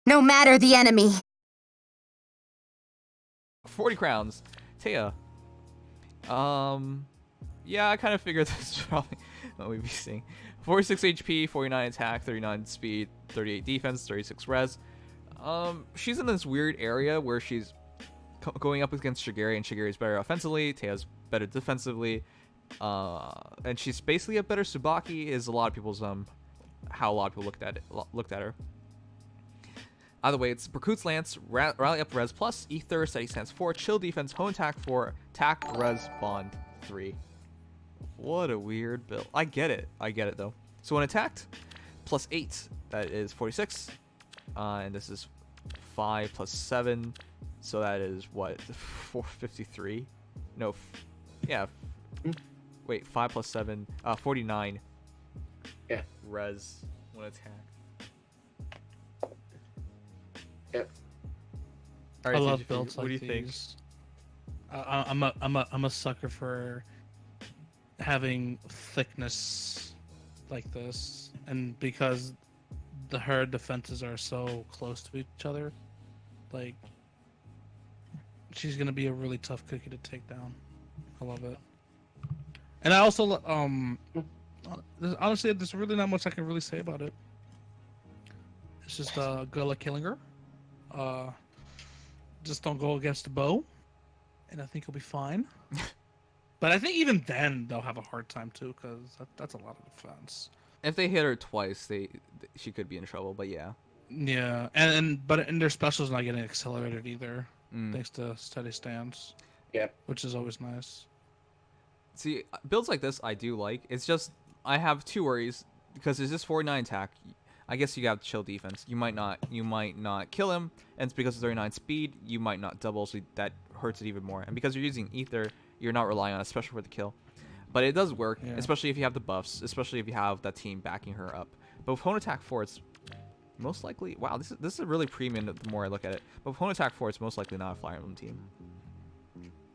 no matter the enemy. 40 crowns. Thea. Yeah, I kind of figured this is probably what we'd be seeing. 46 HP, 49 attack, 39 speed, 38 defense, 36 res. She's in this weird area where she's going up against Shigeri, and Shigeri's better offensively, Thea's better defensively. And she's basically a better Tsubaki, is a lot of people's how a lot of people looked at her. Either way, it's Berkut's Lance, Rally Up Res plus, Ether, Steady Stance 4, Chill Defense, Hone Attack 4, Attack Res Bond 3. What a weird build. I get it though. So when attacked, plus 8, that is 46. And this is 5 plus 7, so that is what, 453? No, yeah. Wait, 5 plus 7, 49. Yeah. Res when attacked. Yep. All right, I so love builds like what do you these. I'm a sucker for having thickness like this, and because her defenses are so close to each other, like she's gonna be a really tough cookie to take down. I love it, and I also honestly, there's really not much I can really say about it. It's just good luck killing her. Just don't go against the bow, and I think you'll be fine. But I think even then they'll have a hard time too, because that's a lot of defense. If they hit her twice, she could be in trouble. But yeah. Yeah, and their special's not getting accelerated either, thanks to steady stance. Yep. Which is always nice. See, builds like this I do like. It's just I have two worries because there's this 49 attack. I guess you have chill defense. You might not kill him, and it's because of 39 speed. You might not double, so that hurts it even more. And because you're using ether, you're not relying on a special for the kill. But it does work, especially if you have the buffs, especially if you have that team backing her up. But with Hone Attack 4, it's most likely... Wow, this is a really premium the more I look at it. But with Hone Attack 4, it's most likely not a Fire Emblem team.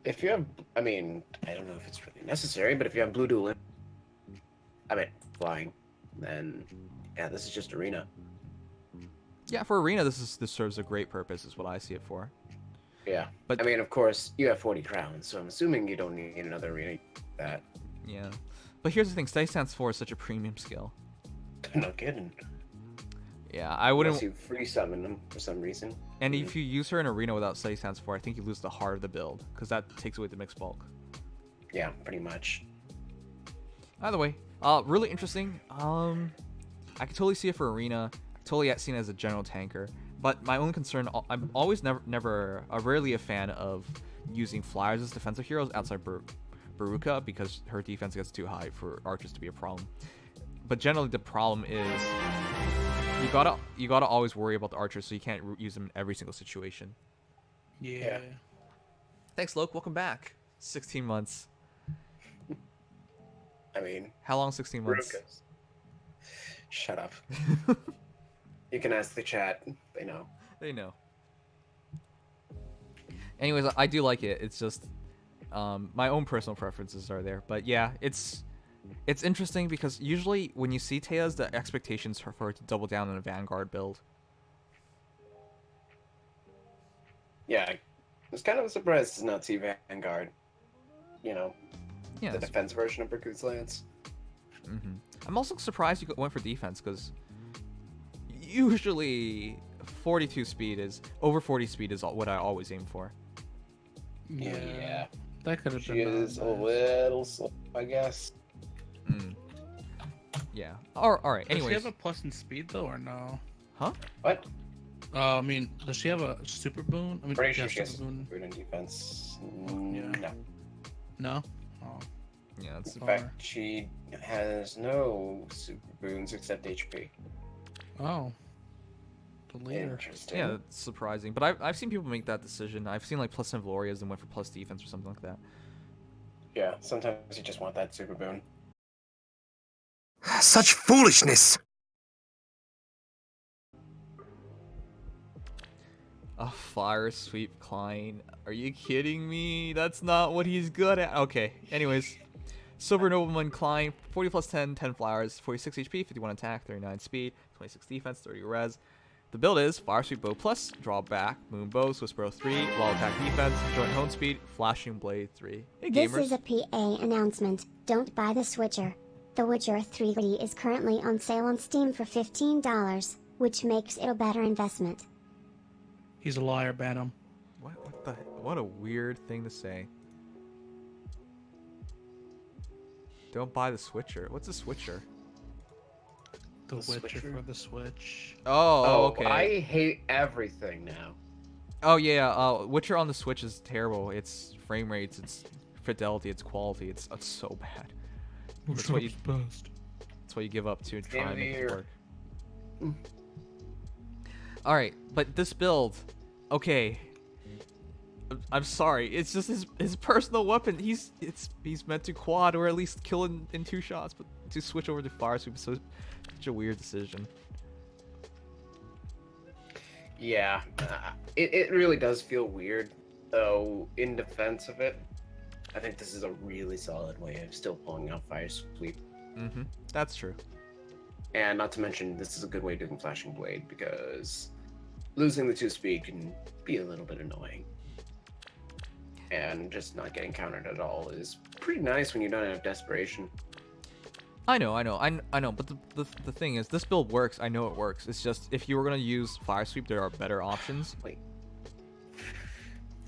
If you have... I mean, I don't know if it's really necessary, but if you have Blue Duel... flying, then... Yeah, this is just Arena. Yeah, for Arena, this serves a great purpose, is what I see it for. Yeah, but I mean, of course, you have 40 crowns, so I'm assuming you don't need another Arena that. Yeah, but here's the thing: Steady Stance 4 is such a premium skill. No kidding. Yeah, I wouldn't. Unless you free summon them for some reason. And if you use her in Arena without Steady Stance 4, I think you lose the heart of the build, because that takes away the mixed bulk. Yeah, pretty much. Either way, really interesting. I can totally see it for Arena. Totally seen it as a general tanker. But my only concern, I'm always rarely a fan of using flyers as defensive heroes outside Baruka, because her defense gets too high for archers to be a problem. But generally the problem is you gotta always worry about the archers, so you can't use them in every single situation. Yeah. Thanks, Loke. Welcome back. 16 months. I mean, how long? 16 months. Barukas. Shut up. You can ask the chat. They know. They know. Anyways, I do like it. It's just my own personal preferences are there. But yeah, it's interesting because usually when you see Thea's, the expectations are for her to double down on a Vanguard build. Yeah, I was kind of surprised to not see Vanguard. You know, yeah, the defense version of Berkut's Lance. I'm also surprised you went for defense, because usually 42 speed is over 40 speed is what I always aim for. Yeah, that could have been. She is a little slow, I guess. Yeah. All right. Anyways, does she have a plus in speed though, or no? Huh? What? I mean, does she have a super boon? I mean, pretty sure she has boon in defense. Yeah. No. Oh. Yeah, that's in fact, she has no super boons except HP. Oh. The leader. Interesting. Yeah, that's surprising. But I've seen people make that decision. I've seen like plus Valorias and went for plus defense or something like that. Yeah, sometimes you just want that super boon. Such foolishness! A fire sweep Klein. Are you kidding me? That's not what he's good at. Okay, anyways. Silver Nobleman Klein, 40 plus 10, 10 flowers, 46 HP, 51 attack, 39 speed, 26 defense, 30 res. The build is Fire Sweep Bow Plus, Draw Back, Moon Bow, Swiss Arrow 3, Wall Attack Defense, Joint Hone Speed, Flashing Blade 3. Hey This gamers. is a PA announcement. Don't buy the Switcher. The Witcher 3D is currently on sale on Steam for $15, which makes it a better investment. He's a liar, ban him. What a weird thing to say. Don't buy the Switcher. What's a Switcher? The Witcher Switcher? for the Switch. Oh, okay. I hate everything now. Oh yeah, Witcher on the Switch is terrible. Its frame rates, its fidelity, its quality, it's so bad. That's what you give up to try and make it work. All right, but this build, okay. I'm sorry, it's just his personal weapon. He's meant to quad or at least kill in 2 shots, but to switch over to Fire Sweep is such a weird decision. Yeah, it really does feel weird, though. In defense of it, I think this is a really solid way of still pulling out Fire Sweep. Mm-hmm. That's true. And not to mention, this is a good way of doing Flashing Blade, because losing the 2 speed can be a little bit annoying. And just not getting countered at all is pretty nice when you don't have Desperation. I know, but the thing is, this build works. I know it works. It's just, if you were gonna use Fire Sweep, there are better options. Wait.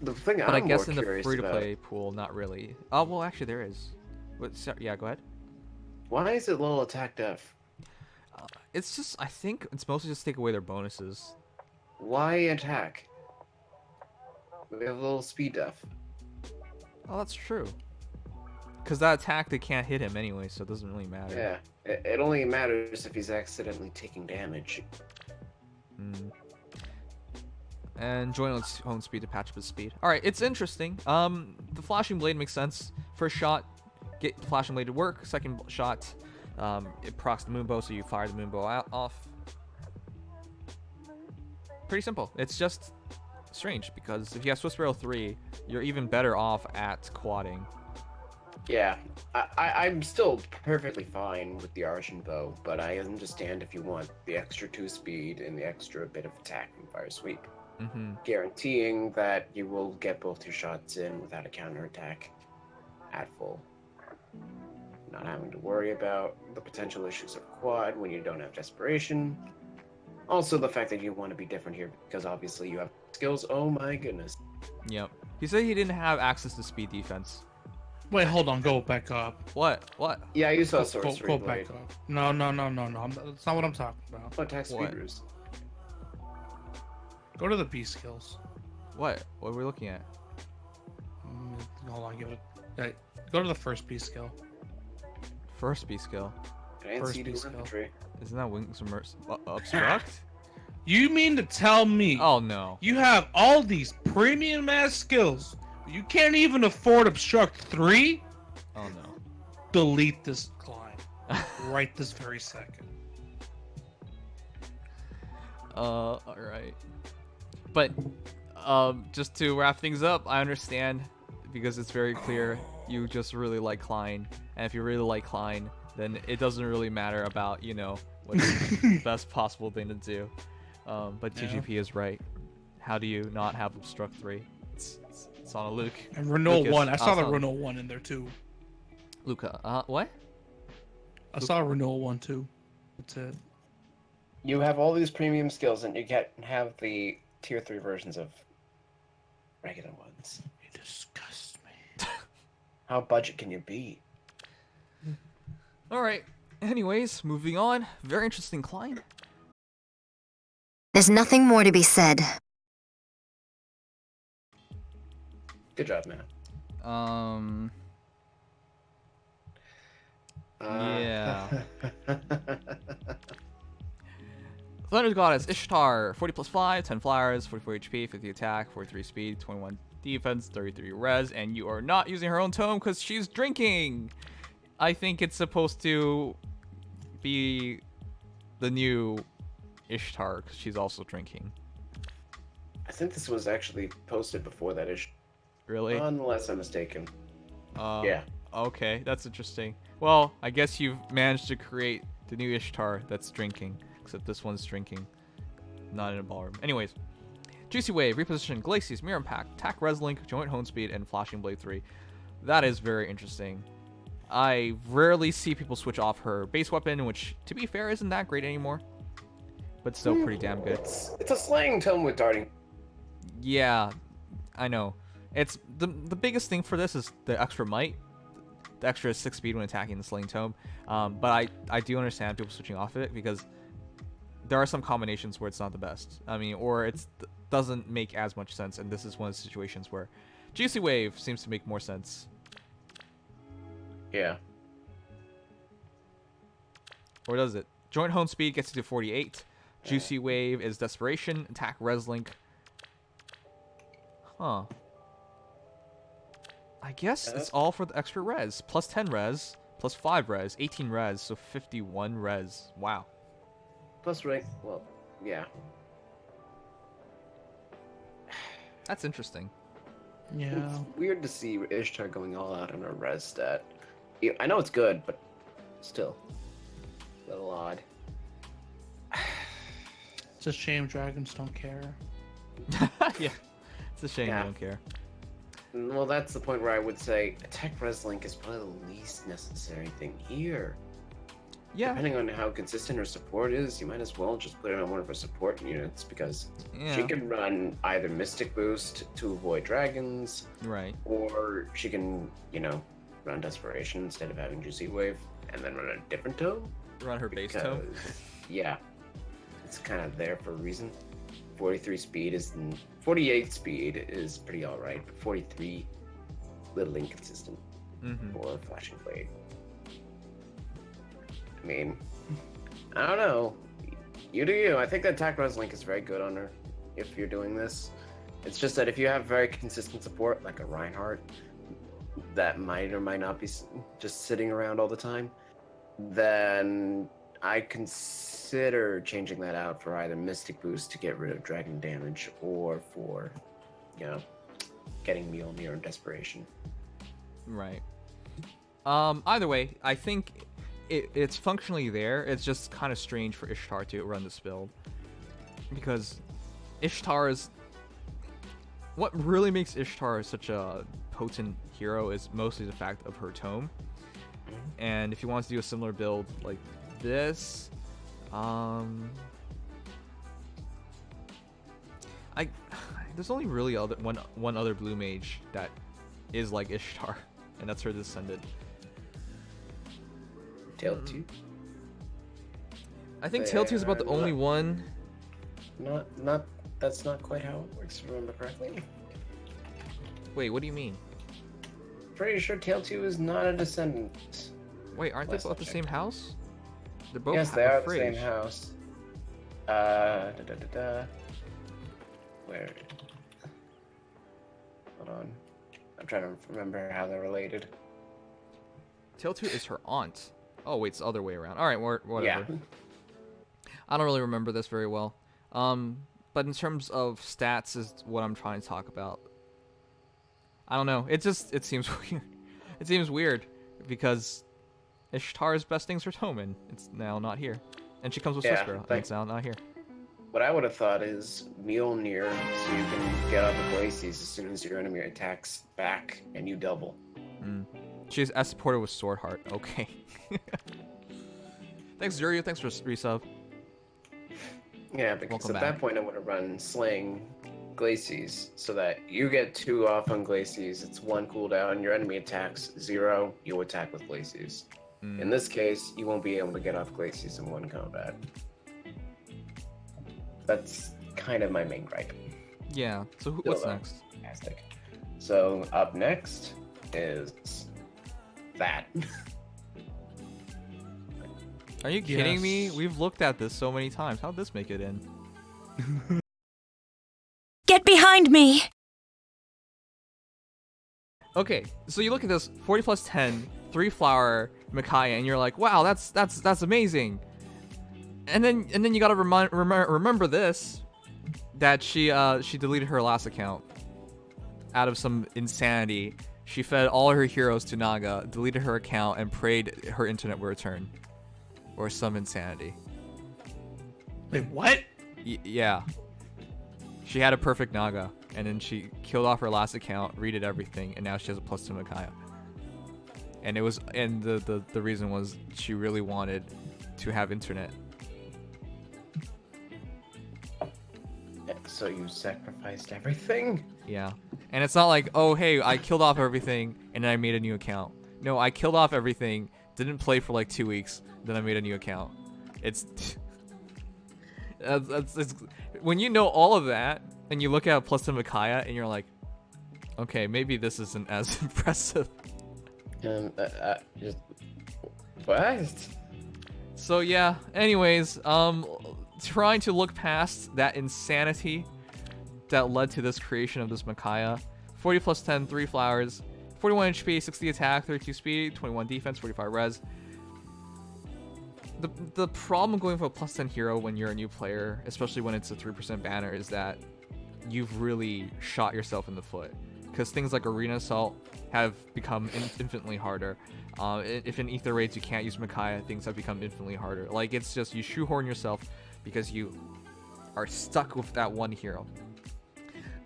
The thing But I'm I guess more in the curious free-to-play pool, not really. Oh, well, actually, there is. Yeah, go ahead. Why is it low attack def? It's just, I think it's mostly just to take away their bonuses. Why attack? We have a little speed def. Oh, that's true. Because that attack, they can't hit him anyway, so it doesn't really matter. Yeah, it only matters if he's accidentally taking damage. And join hone speed to patch up his speed. Alright, it's interesting. The Flashing Blade makes sense. First shot, get the Flashing Blade to work. Second shot, it procs the Moonbow, so you fire the Moonbow off. Pretty simple. It's just strange, because if you have Swiss Arrow 3, you're even better off at quadding. Yeah, I'm still perfectly fine with the Arden bow, but I understand if you want the extra 2 speed and the extra bit of attack from Fire Sweep. Guaranteeing that you will get both your shots in without a counterattack at full. Not having to worry about the potential issues of quad when you don't have Desperation. Also the fact that you want to be different here because obviously you have skills. Oh my goodness. Yep. He said he didn't have access to speed defense. Wait, hold on. Go back up. What? Yeah, you saw Sorcery Go Blade. back up. No. That's not what I'm talking about. Oh, attack What? speed ruse. Go to the B skills. What are we looking at? Hold on. Give it. Hey, go to the first B skill. First B skill. Fancy B to skill. infantry. Isn't that Wings Obstruct? You mean to tell me Oh no. you have all these premium ass skills, but you can't even afford Obstruct 3? Oh no. Delete this, Klein. Right this very second. Alright. But, just to wrap things up, I understand, because it's very clear you just really like Klein, and if you really like Klein, then it doesn't really matter about, what's the best possible thing to do. But Yeah. TGP is right. How do you not have Obstruct 3? It's on a Luke. And Renault Lucas, 1. I saw the awesome. Renault 1 in there too. Luca, what? I saw Renault 1 too. That's it. You have all these premium skills and you have the tier 3 versions of regular ones. You disgust me. How budget can you be? Alright. Anyways, moving on. Very interesting, Klein. There's nothing more to be said. Good job, man. Yeah. Thunder's Goddess, Ishtar, 40 plus 5, 10 flowers, 44 HP, 50 attack, 43 speed, 21 defense, 33 res, and you are not using her own tome because she's drinking! I think it's supposed to be the new Ishtar because she's also drinking. I think this was actually posted before that issue. Really? Unless I'm mistaken. Yeah. Okay, that's interesting. Well, I guess you've managed to create the new Ishtar that's drinking, except this one's drinking. not in a ballroom. Anyways, Juicy Wave, Reposition, Glacius, Mirror Impact, Attack Reslink, Joint Hone Speed, and Flashing Blade 3. That is very interesting. I rarely see people switch off her base weapon, which, to be fair, isn't that great anymore. But still pretty damn good. It's a slaying tome with darting. Yeah, I know. It's the biggest thing for this is the extra might. The extra 6 speed when attacking the Slaying Tome. But I do understand people switching off of it because there are some combinations where it's not the best. I mean, or it doesn't make as much sense, and this is one of the situations where Juicy Wave seems to make more sense. Yeah. Or does it? Joint Hone Speed gets you to 48. Juicy Wave is Desperation. Attack Reslink. Huh. I guess it's all for the extra res. Plus 10 res, plus 5 res, 18 res, so 51 res. Wow. Plus, right? Well, yeah. That's interesting. Yeah. It's weird to see Ishtar going all out on her res stat. Yeah, I know it's good, but still. A little odd. It's a shame dragons don't care. Yeah. It's a shame Yeah. you don't care. Well, that's the point where I would say attack Reslink is probably the least necessary thing here. Yeah. Depending on how consistent her support is, you might as well just put it on one of her support units because Yeah. she can run either Mystic Boost to avoid dragons, Right. or she can, run Desperation instead of having Juicy Wave, and then run a different tome. Run her base tome. Yeah, it's kind of there for a reason. 43 speed is 48 speed is pretty alright, but 43 little inconsistent for Flashing Blade. I mean, I don't know. You do you. I think that attack Reslink is very good on her if you're doing this. It's just that if you have very consistent support, like a Reinhardt, that might or might not be just sitting around all the time, then I consider changing that out for either Mystic Boost to get rid of Dragon damage, or for, getting Mjolnir and Desperation. Right. Either way, I think it's functionally there. It's just kind of strange for Ishtar to run this build. Because Ishtar is... What really makes Ishtar such a potent hero is mostly the fact of her tome. And if you want to do a similar build like this... There's only really one other blue mage that is like Ishtar, and that's her descendant. Tail-2? I think Tail-2 is about the only one. That's not quite how it works, if I remember correctly. Wait, what do you mean? Pretty sure Tail-2 is not a descendant. Wait, aren't they both the same house? They're both Yes, they are the Frege. same house. Where? Hold on. I'm trying to remember how they're related. Tail-2 is her aunt. Oh, wait, it's the other way around. Alright, whatever. Yeah. I don't really remember this very well. But in terms of stats is what I'm trying to talk about. I don't know. It seems weird. It seems weird because Ishtar's best thing's her tome, and it's now not here. And she comes with Swiss Girl, and it's now not here. What I would have thought is Mjolnir, so you can get off the Glaciers as soon as your enemy attacks back, and you double. She's as supported with Sword Heart. Okay. Thanks, Zuryu. Thanks for resub. Yeah, because Welcome at back. that point I would have run Slaying Glaciers, so that you get 2 off on Glaciers, it's 1 cooldown, your enemy attacks 0, you attack with Glaciers. In this case, you won't be able to get off Glaciers in 1 combat. That's kind of my main gripe. Yeah. So what's though. next? Fantastic. So up next is that. Are you kidding me? Yes. We've looked at this so many times. How'd this make it in? Get behind me! Okay, so you look at this 40 plus 10, 3 flower Micaiah, and you're like, wow, that's amazing. And then you gotta remember this, that she deleted her last account out of some insanity. She fed all her heroes to Naga, deleted her account, and prayed her internet would return, or some insanity. Wait, what? Yeah. She had a perfect Naga, and then she killed off her last account, redid everything, and now she has a +2 Micaiah. And it was, and the reason was she really wanted to have internet. So you sacrificed everything? Yeah. And it's not like, oh, hey, I killed off everything and then I made a new account. No, I killed off everything, didn't play for like 2 weeks, then I made a new account. It's it's when you know all of that and you look at +2 Micaiah and you're like, okay, maybe this isn't as impressive. Just what? So yeah, anyways, trying to look past that insanity that led to this creation of this Micaiah. 40 plus 10, 3 flowers, 41 HP, 60 attack, 32 speed, 21 defense, 45 res. The problem going for a +10 hero when you're a new player, especially when it's a 3% banner, is that you've really shot yourself in the foot. Because things like Arena Assault have become infinitely harder. If in Ether Raids you can't use Micaiah, things have become infinitely harder. Like, it's just, you shoehorn yourself because you are stuck with that one hero.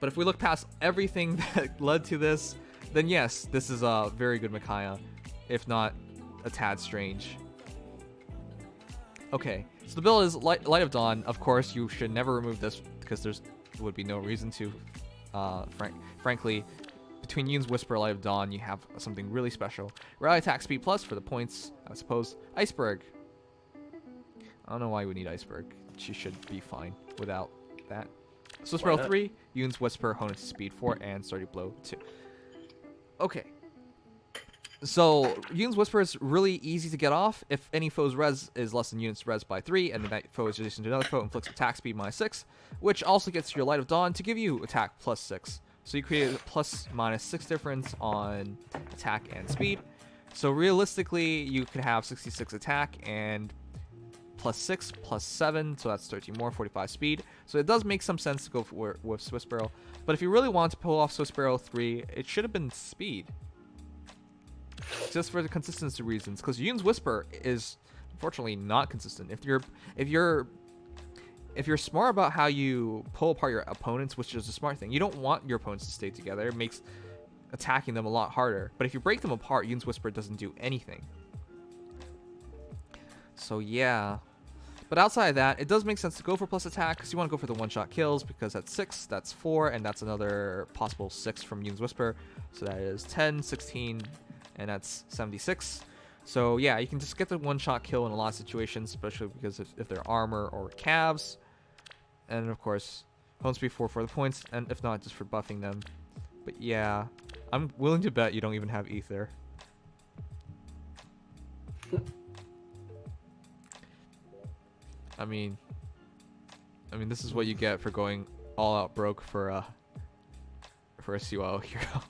But if we look past everything that led to this, then yes, this is a very good Micaiah, if not a tad strange. Okay, so the build is Light of Dawn. Of course, you should never remove this because there would be no reason to. Frankly, between Yoon's Whisper, Light of Dawn, you have something really special. Rally attack speed plus for the points, I suppose. Iceberg. I don't know why we need Iceberg. She should be fine without that. So Spell 3, Yoon's Whisper, Honus Speed 4, and Sturdy Blow 2. Okay. So Yoon's Whisper is really easy to get off if any foe's res is less than unit's res by 3, and that foe is adjacent to another foe, inflicts attack speed -6, which also gets your Light of Dawn to give you attack +6. So you create a +/- difference on attack and speed. So realistically, you could have 66 attack and +6 +7, so that's 13 more, 45 speed. So it does make some sense to go with Swiss Barrel. But if you really want to pull off Swiss Barrel 3, it should have been speed. Just for the consistency reasons, because Yoon's Whisper is unfortunately not consistent. If you're smart about how you pull apart your opponents, which is a smart thing, you don't want your opponents to stay together. It makes attacking them a lot harder. But if you break them apart, Yoon's Whisper doesn't do anything. So yeah. But outside of that, it does make sense to go for plus attack because you want to go for the one-shot kills, because that's 6, that's 4, and that's another possible 6 from Yoon's Whisper. So that is 10, 16, and that's 76. So yeah, you can just get the one-shot kill in a lot of situations, especially because if they're armor or calves. And of course, hone speed 4 for the points, and if not, just for buffing them. But yeah, I'm willing to bet you don't even have Ether. I mean, this is what you get for going all out broke for a CYO hero.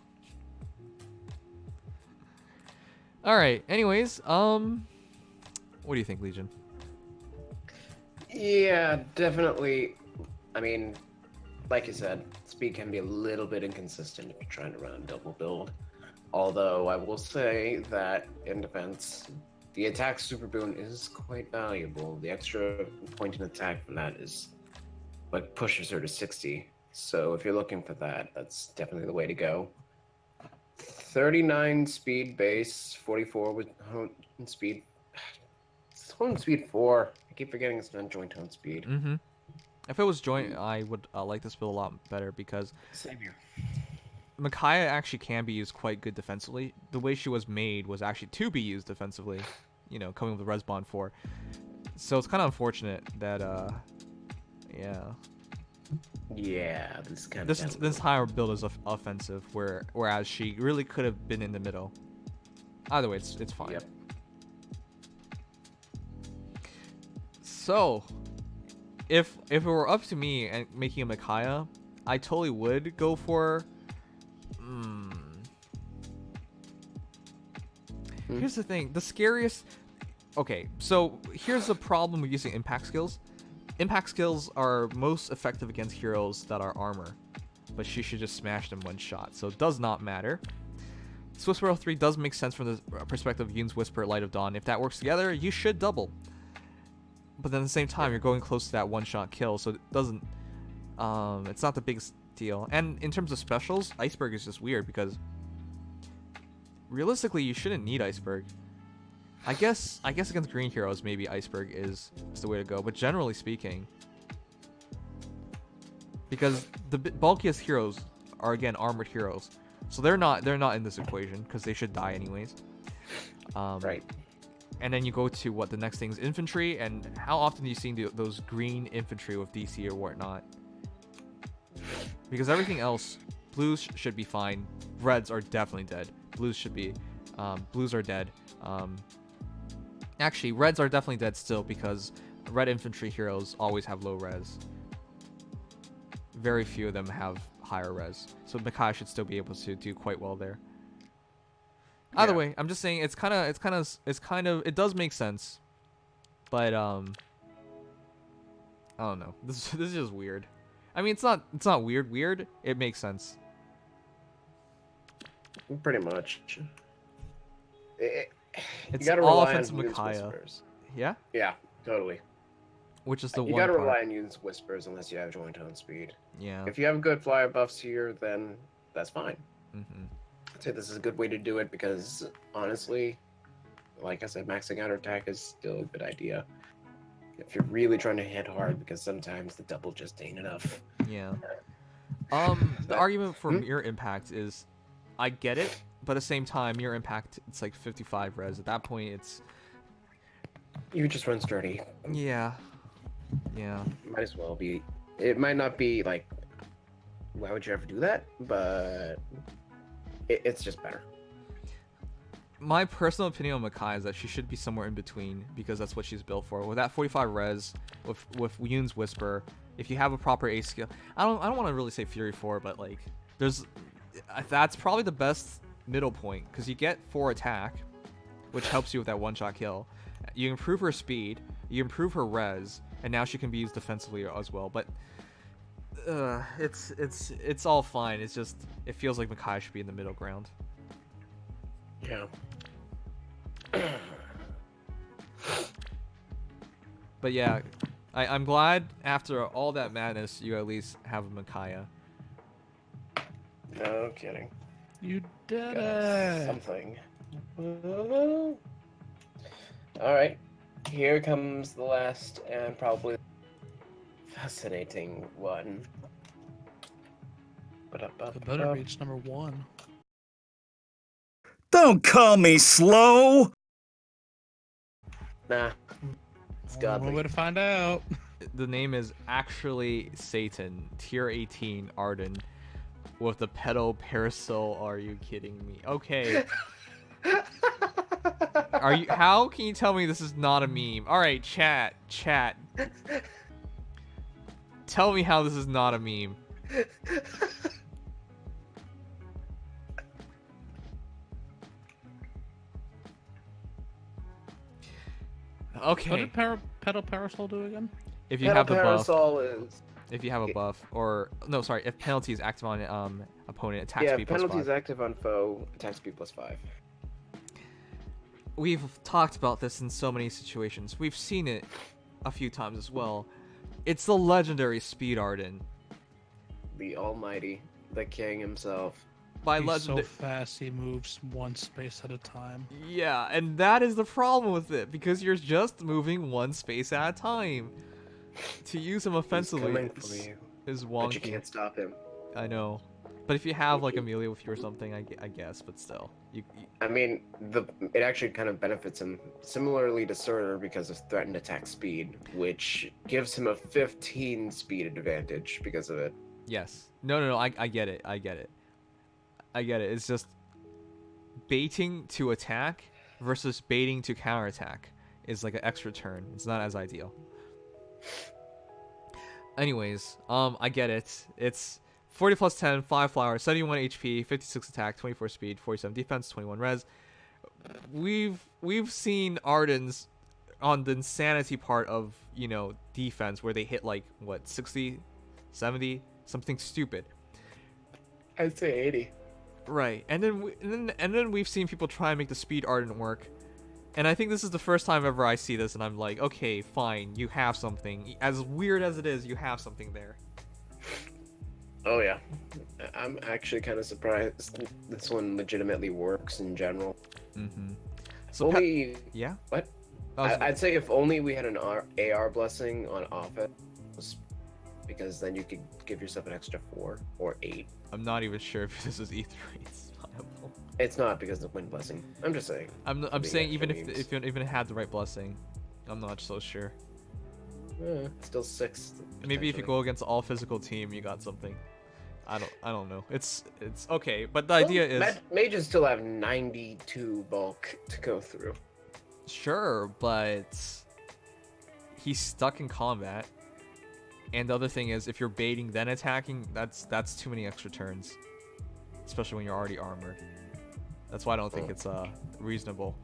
All right. Anyways, what do you think, Legion? Yeah, definitely. I mean, like you said, speed can be a little bit inconsistent if you're trying to run a double build. Although I will say that in defense, the attack super boon is quite valuable. The extra point in attack from that is what pushes her to 60. So if you're looking for that, that's definitely the way to go. 39 speed base, 44 with hone speed. It's hone speed 4. I keep forgetting it's not joint hone speed. Mm-hmm. If it was joint, I would like this build a lot better because Same here. Micaiah actually can be used quite good defensively. The way she was made was actually to be used defensively, you know, coming with Resbond 4. So it's kind of unfortunate that, yeah. Yeah, this entire build is offensive, whereas she really could have been in the middle. Either way, it's fine. Yep. So, if it were up to me and making a Micaiah, I totally would go for. Here's the thing: the scariest. Okay, so here's the problem with using impact skills. Impact skills are most effective against heroes that are armor, but she should just smash them one shot, so it does not matter. Swiss Barrel 3 does make sense from the perspective of Yoon's Whisper, Light of Dawn. If that works together, you should double. but then at the same time, you're going close to that one-shot kill, so it doesn't. It's not the biggest deal. And in terms of specials, Iceberg is just weird because realistically, you shouldn't need Iceberg. I guess against green heroes, maybe Iceberg is the way to go. But generally speaking, because the bulkiest heroes are again armored heroes, so they're not in this equation because they should die anyways. Right. And then you go to what the next thing is infantry, and how often do you see those green infantry with DC or whatnot? Because everything else, blues should be fine. Reds are definitely dead. Blues should be, blues are dead. Actually, reds are definitely dead still because red infantry heroes always have low res. Very few of them have higher res, so Micaiah should still be able to do quite well there. Either way, I'm just saying it does make sense, but I don't know. This is just weird. I mean, it's not weird. It makes sense. Pretty much. It's you gotta all rely offensive on Micaiah. whispers. Yeah. Yeah, totally. Which is the you one gotta part. rely on Unit's whispers unless you have joint tone speed. Yeah. If you have good flyer buffs here, then that's fine. Mm-hmm. I'd say this is a good way to do it because honestly, like I said, maxing out attack is still a good idea. If you're really trying to hit hard, because sometimes the double just ain't enough. Yeah. The argument for mirror impact is, I get it, but at the same time, mirror impact, it's like 55 res. At that point, it's... You just run sturdy. Yeah. Yeah. Might as well be. It might not be like, why would you ever do that? But it's just better. My personal opinion on Micaiah is that she should be somewhere in between because that's what she's built for. With that 45 res, with Yoon's Whisper, if you have a proper ace skill, I don't want to really say Fury 4, but like that's probably the best middle point because you get 4 attack, which helps you with that one-shot kill. You improve her speed, you improve her res, and now she can be used defensively as well. But it's all fine. It's just it feels like Micaiah should be in the middle ground. Yeah. But yeah, I'm glad after all that madness you at least have a Micaiah. No kidding. You did Got it. something. All right. Here comes the last and probably fascinating one. The better reach number 1. Don't call me slow! Nah. It's godly. One way to find out. The name is ActuallySatan, tier 18 Arden, with the pedal parasol. Are you kidding me? Okay. How can you tell me this is not a meme? All right, chat. Tell me how this is not a meme. Okay. What did pedal parasol do again? If you have the buff. Parasol is... If you have a buff, or no, sorry, if penalty is active on opponent, attack Yeah, speed plus penalty 5. is active on foe, attack speed plus 5. We've talked about this in so many situations. We've seen it a few times as well. It's the legendary Speed Arden. The almighty, the king himself. By He's so legendary. fast he moves one space at a time. Yeah, and that is the problem with it because you're just moving one space at a time. To use him offensively He's coming for you, is wonky. but you can't stop him. I know, but if you have like Amelia with you or something, I guess. But still, you I mean, it actually kind of benefits him similarly to Surtur because of threatened attack speed, which gives him a 15 speed advantage because of it. yes. No. I get it. It's just baiting to attack versus baiting to counterattack is like an extra turn. It's not as ideal. Anyways, I get it. It's 40 plus 10, 5 flower, 71 HP, 56 attack, 24 speed, 47 defense, 21 res. We've seen Ardens on the insanity part of, defense where they hit like what, 60, 70, something stupid. I'd say 80. Right. And then we've seen people try and make the Speed Arden work And I think this is the first time ever I see this, and I'm like, okay, fine, you have something. As weird as it is, you have something there. Oh yeah, I'm actually kind of surprised this one legitimately works in general. Mm-hmm. So only yeah. What? Oh, I'd say if only we had an AR blessing on offense, because then you could give yourself an extra 4 or 8. I'm not even sure if this is E3 viable. It's not because of wind blessing. I'm just saying. I'm saying even if you even had the right blessing, I'm not so sure. Still 6. Maybe if you go against all physical team, you got something. I don't know. It's okay, but the idea is mages still have 92 bulk to go through. Sure, but he's stuck in combat. And the other thing is, if you're baiting then attacking, that's too many extra turns, especially when you're already armored. That's why I don't think it's reasonable.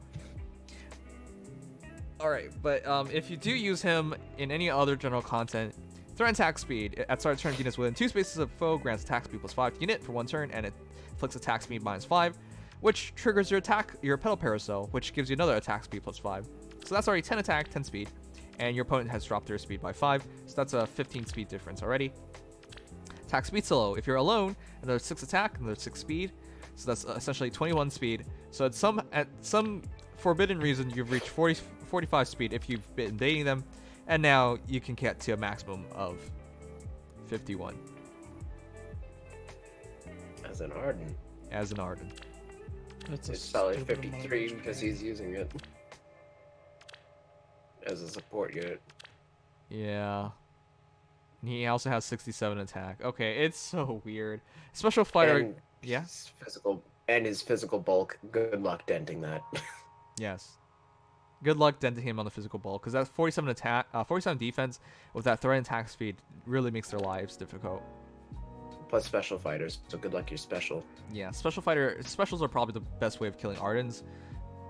All right, but if you do use him in any other general content, threat and attack speed at start of turn, units within 2 spaces of foe grants attack speed +5 to unit for 1 turn, and it inflicts attack speed -5, which triggers your pedal parasol, which gives you another attack speed +5. So that's already 10 attack, 10 speed, and your opponent has dropped their speed by 5, so that's a 15 speed difference already. Attack speed solo. If you're alone, another 6 attack, another 6 speed, so that's essentially 21 speed. So at some forbidden reason, you've reached 45 speed if you've been dating them, and now you can get to a maximum of 51. As an Arden. As an Arden. It's probably 53 because he's using it as a support unit. Yeah. And he also has 67 attack. Okay, it's so weird. Special fighter. And yeah. His physical bulk. Good luck denting that. Yes. Good luck denting him on the physical bulk, because that 47 attack, 47 defense with that threat and attack speed really makes their lives difficult. Plus special fighters, so good luck your special. Yeah, specials are probably the best way of killing Ardens,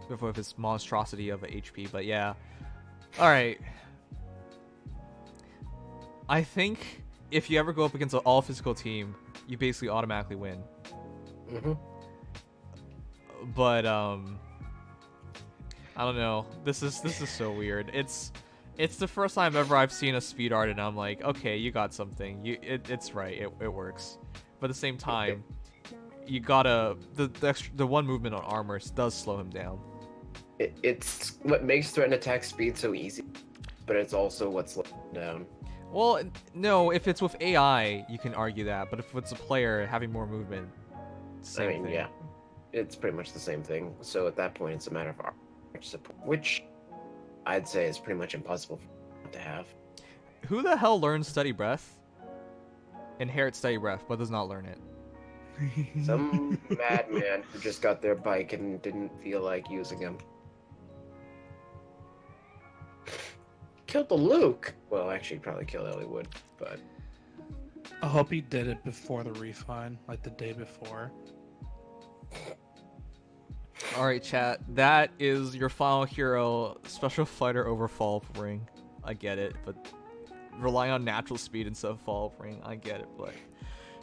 with his monstrosity of HP. But yeah, all right. I think if you ever go up against an all physical team, you basically automatically win. Mm-hmm. But I don't know. This is so weird. It's the first time ever I've seen a speed art, and I'm like, okay, you got something. It's right. It works. But at the same time, you gotta the one movement on armor does slow him down. It's what makes threat and attack speed so easy, but it's also what slows him down. Well, no, if it's with AI, you can argue that. But if it's a player having more movement, same thing. Yeah, it's pretty much the same thing. So at that point, it's a matter of armor support, which I'd say is pretty much impossible to have. Who the hell learns Steady Breath? Inherits Steady Breath, but does not learn it. Some madman who just got their bike and didn't feel like using him. Killed the Luke. Well, actually, probably killed Elliewood, but I hope he did it before the refine, like the day before. All right, chat. That is your final hero, Special Fighter over Follow-Up Ring. I get it, but relying on natural speed instead of Follow-Up Ring, I get it, but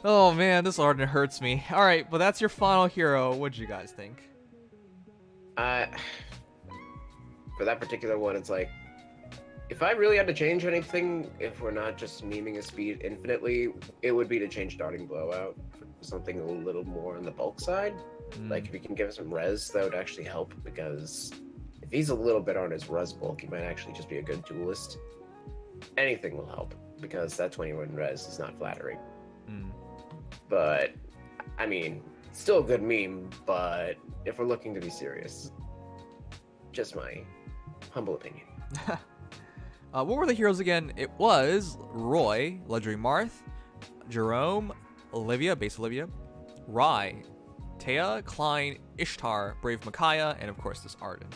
oh man, this Arden hurts me. All right, but that's your final hero. What'd you guys think? for that particular one, it's like, if I really had to change anything, if we're not just memeing his speed infinitely, it would be to change Darting Blowout for something a little more on the bulk side. Like, if you can give him some res, that would actually help, because if he's a little bit on his res bulk, he might actually just be a good duelist. Anything will help, because that 21 res is not flattering. But, I mean, still a good meme, but if we're looking to be serious, just my humble opinion. What were the heroes again? It was Roy, Legendary Marth, Jerome, Olivia, base Olivia, Rai, Thea, Klein, Ishtar, Brave Micaiah, and of course this Arden.